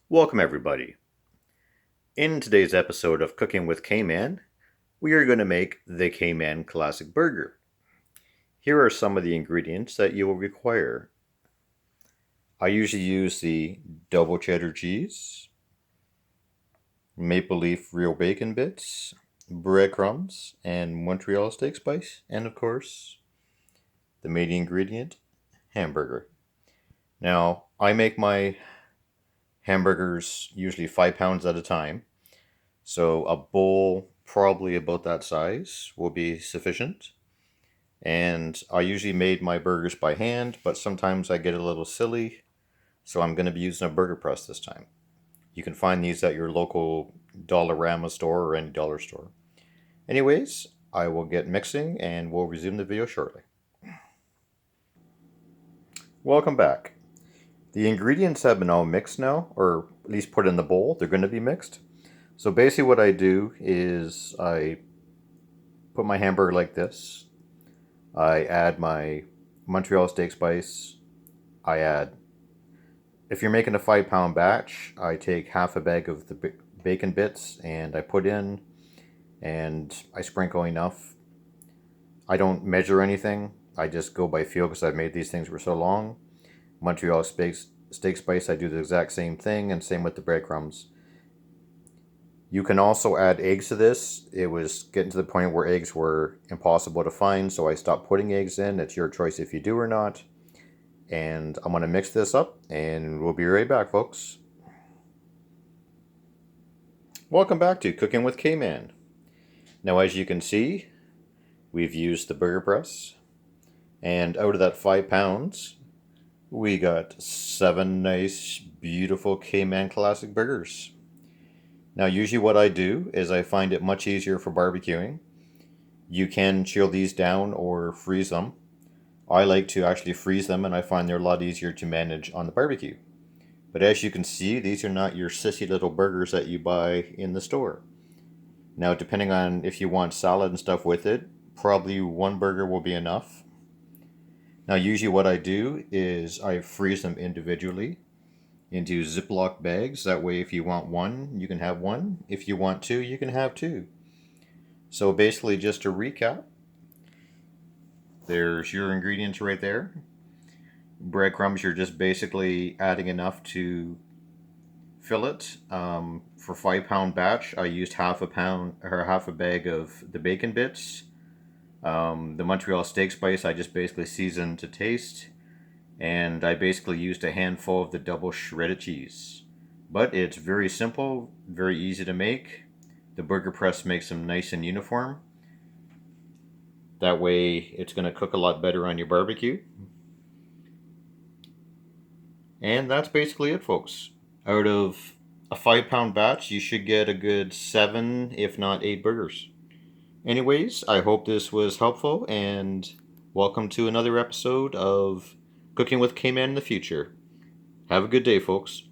Welcome, everybody. In today's episode of Cooking with Kman, we are going to make the Kman Classic Burger. Here are some of the ingredients that you will require. I usually use the double cheddar cheese, maple leaf real bacon bits, breadcrumbs, and Montreal steak spice, and of course, the main ingredient, hamburger. Now, I make my hamburgers usually 5 pounds at a time. So a bowl probably about that size will be sufficient. And I usually made my burgers by hand, but sometimes I get a little silly, so I'm going to be using a burger press this time. You can find these at your local Dollarama store or any dollar store. Anyways, I will get mixing and we'll resume the video shortly. Welcome back. The ingredients have been all mixed now, or at least put in the bowl. They're going to be mixed. So basically what I do is I put my hamburger like this. I add my Montreal steak spice. If you're making a 5 pound batch, I take half a bag of the bacon bits and I put in, and I sprinkle enough. I don't measure anything. I just go by feel because I've made these things for so long. Montreal steak spice, I do the exact same thing, and same with the breadcrumbs. You can also add eggs to this. It was getting to the point where eggs were impossible to find, so I stopped putting eggs in. It's your choice if you do or not. And I'm going to mix this up, and we'll be right back, folks. Welcome back to Cooking with Kman. Now, as you can see, we've used the burger press, and out of that 5 pounds, we got 7 nice, beautiful Kman Classic Burgers. Now, usually what I do is I find it much easier for barbecuing. You can chill these down or freeze them. I like to actually freeze them, and I find they're a lot easier to manage on the barbecue. But as you can see, these are not your sissy little burgers that you buy in the store. Now, depending on if you want salad and stuff with it, probably one burger will be enough. Now, usually what I do is I freeze them individually into Ziploc bags. That way, if you want one, you can have one. If you want two, you can have two. So basically, just to recap, there's your ingredients right there. Breadcrumbs, you're just basically adding enough to fill it. For 5 pound batch, I used half a pound or half a bag of the bacon bits. The Montreal steak spice, I just basically seasoned to taste. And I basically used a handful of the double shredded cheese. But it's very simple, very easy to make. The burger press makes them nice and uniform. That way it's going to cook a lot better on your barbecue. And that's basically it, folks. Out of a 5 pound batch, you should get a good 7, if not 8 burgers. Anyways, I hope this was helpful, and welcome to another episode of Cooking with Kman in the future. Have a good day, folks.